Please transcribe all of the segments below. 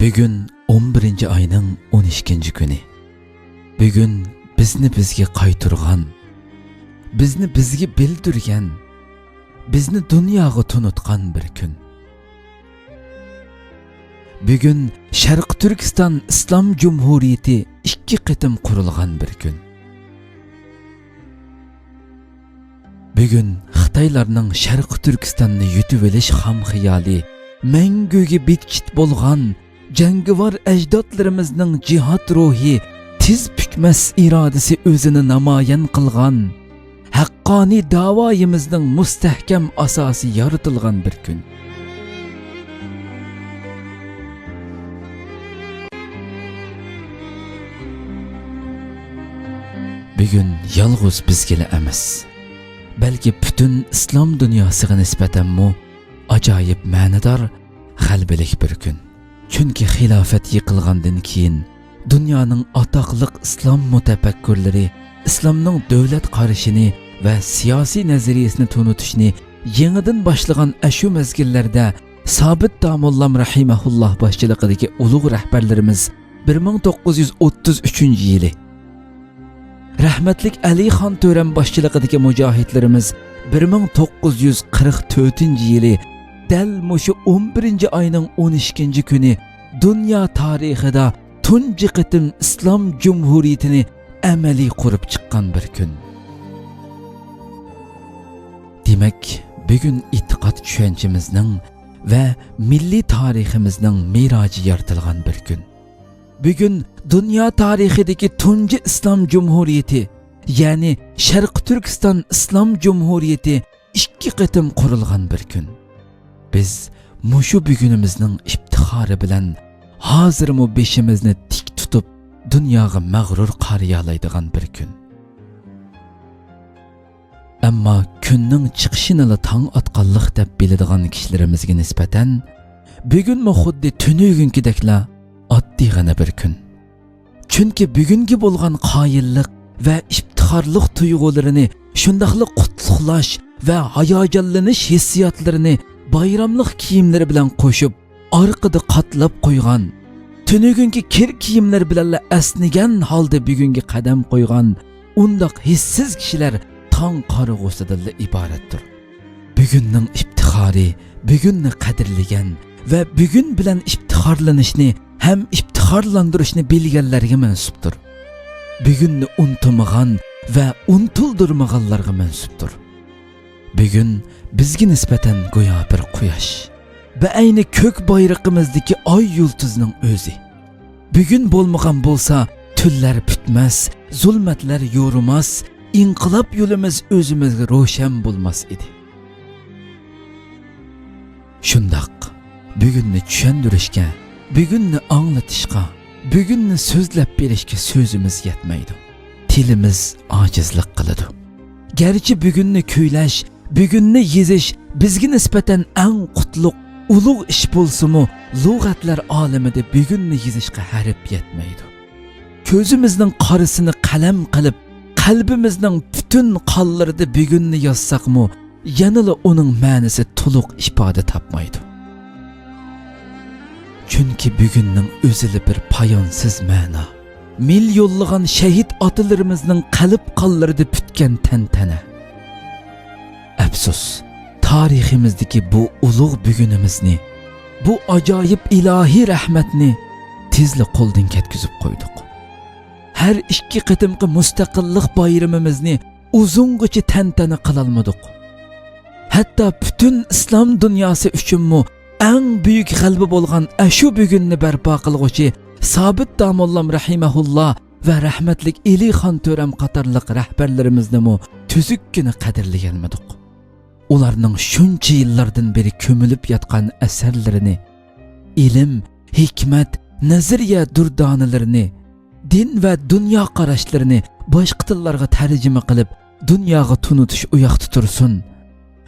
Bugün 11 ayının 12 günü. Bugün bizni bizge qaytırgan, bizni bizge bildirgen, bizni dunyoga tunutgan bir gün. Bugün Sharq Turkiston Islom Cumhuriyeti 2 qitim qurilgan bir gün. Bugün Xitoylarning Sharq Turkistonni yutib olish ham xiyoli, manguga bekit bo'lgan jangovar ajdodlarimizning jihad ruhi, tiz pükmas irodasi o'zini namoyon qilgan, haqqoniy da'voyimizning mustahkam asosi yaratilgan bir kun. Bugün yalğız bizgile emas, balki butun islom dunyosiga nisbatan mu ajoyib ma'nodor g'albilik bir kun. Chunki xilofat yiqilgandan keyin dunyoning atoqliq islom mutafakkirlari islomning davlat qarashini va siyosiy nazariyasini tunutishni yangidan boshlagan ashu mezgillarda Sobit Damollam rahimahulloh boshchiligidagi ulug' rahbarlarimiz 1933-yili, rahmatlik Ali Xon To'ram boshchiligidagi mujohidlarimiz 1944-yili dal mushu 11 ayning 12 kuni dunyo tarixida tunji qitim islom jumhuriyatini amaliy qurib chiqqan bir kun. Demak, bugun e'tiqod tushunchimizning va milliy tariximizning meroji yaratilgan bir kun. Bugün dünya tarixidagi tunji islom jumhuriyati, ya'ni Sharq Turkiston Islom Cumhuriyeti 2 qitim qurilgan bir kun. Biz mushu bugunimizning iftixori bilan hozirmi beshimizni tik tutib dunyoga mag'rur qariyalaydigan bir kun. Ammo kunning chiqishini tong otqanlik deb biladigan kishilarimizga nisbatan bugunmi xuddi tunugungidekla oddiygina bir kun. Chunki bugungi bo'lgan qoyillik va iftixorlik tuyg'ularini, shundaqli qutlug'lash va hayajonlanish hissiyotlarini bayramlik kiyimlari bilan qo'shib, orqada qatlab qo'ygan, tunugungi kir kiyimlar bilan asnigan holda bugungi qadam qo'ygan undoq hissiz kishilar tong qarag'usidan iboratdir. Bugunning iftixori, bugunni qadrlagan va bugun bilan iftixorlanishni hem iftixorlantirishni bilganlarga mansubdir. Bugunni unutmagan va unutildirmaganlarga mansubdir. Bugun bizga nisbatan go'yo bir quyosh va ayni ko'k bayrog'imizdagi oy yulduzning o'zi. Bugun bo'lmagan bo'lsa, tunlar bitmas, zulmatlar yo'rimas, inqilob yo'limiz o'zimizga ro'shan bo'lmas edi. Shundoq bugunni tushuntirishga, bugunni anglatishga, bugunni so'zlab berishga so'zimiz yetmaydi. Tilimiz ojizlik qiladi. Garchi bugunni kuylash, bugunni yezish bizga nisbatan eng qutlug' ulug' ish bo'lsa-mu, lug'atlar olamida bugunni yezishga harf yetmaydi. Ko'zimizning qorisini qalam qilib, qalbimizning butun qonlarida bugunni yozsaqmi, yanada uning ma'nosi to'liq ifoda topmaydi. Chunki bugunning o'zida bir poyonsiz ma'no, milyonlagan shahid otalarimizning qalb qonlarida bitgan tantana. Afsus, tariximizdagi bu ulug' bugunimizni, bu ajoyib ilohiy rahmatni tezli qo'ldan ketkizib qo'ydik. Har 2 qitimqi mustaqillik bayramimizni uzungacha tantana qilolmadik. Hatto butun islom dunyosi uchunmi eng buyuk g'alaba bo'lgan ashu bugunni barpo qilguvchi Sobit Damollam rahimahulloh va rahmatlik Ali Xon To'ram qatorliq rahbarlarimizni tuzukkina qadrlaganmidik. Ularning shuncha yillardan beri ko'milib yotgan asarlarini, ilm, hikmat, nazariya durdonalarini, din va dunyo qarashlarini boshqa tillarga tarjima qilib dunyoga tunutish u yoqda tursin.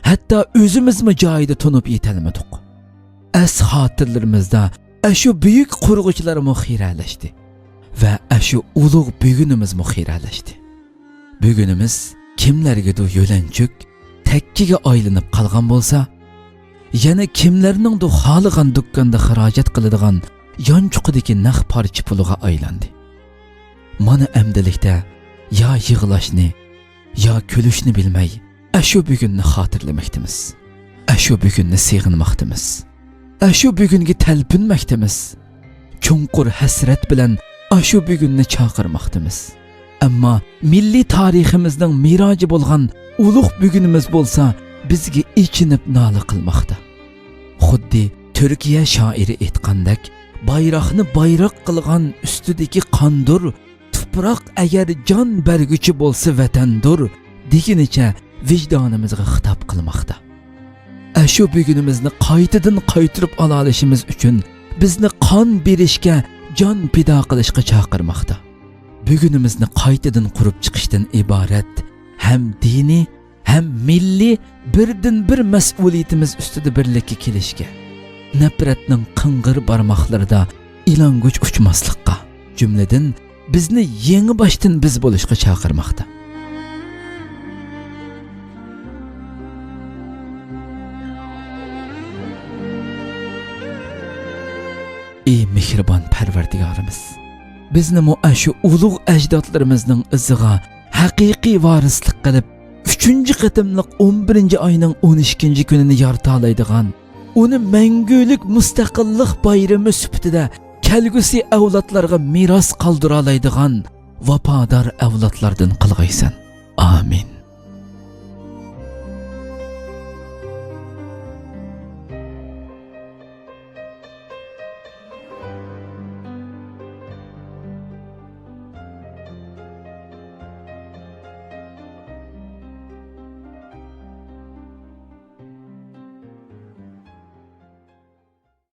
Hatto o'zimizmi joyida tunib yetalmadik. As xotirlarimizda ashu buyuk qurg'uvchilar muxiralashdi va ashu ulug' bugunimiz muxiralashdi. Bugunimiz kimlargadir yo'lanchuk, takkiga aylanib qolgan bo'lsa, yana kimlarningdir xohlagan do'konda xarajat qiladigan yonchuqidagi naq parcha puliga aylandi. Mana amdilikda ya yig'lashni, ya kulishni bilmay, ashu bugunni xotirlamoqdamiz. Ashu bugunni seg'inmoqdamiz. Ashu bugunga talpinmoqdamiz. Chunqur hasrat bilan ashu bugunni chaqirmoqdamiz. Ammo milliy tariximizning miroji bo'lgan ulug' bugunimiz bo'lsa, bizga ichinib nola qilmoqda. Xuddi Turkiya shoiri aytgandek, bayroqni bayroq qilgan ustidagi qondur, tuproq agar jon berguchi bo'lsa vatandur, deginicha vijdonimizga xitob qilmoqda. Ashu bugunimizni qaytadan qaytirib ola olishimiz uchun bizni qon berishga, jon pido qilishga chaqirmoqda. Bugunimizni qaytadan qurib chiqishdan iborat ham diniy, ham milliy birdan bir mas'uliyatimiz ustida birlikka kelishga, nafratning qing'ir barmoqlarida ilonguch uchmaslikqa, jumladan bizni yangi boshdan biz bo'lishga chaqirmoqda. Ey mehribon Parvardigorimiz, bizni ashu ulug' ajdodlarimizning iziga haqiqiy varislik qilib 3-qatimliq 11-oyning 12-kunini yorita oladigan, uni mangulik mustaqillik bayrami sifatida kelgusi avlodlarga miros qoldira oladigan vafodor avlodlardan qilg'aysan. Amin.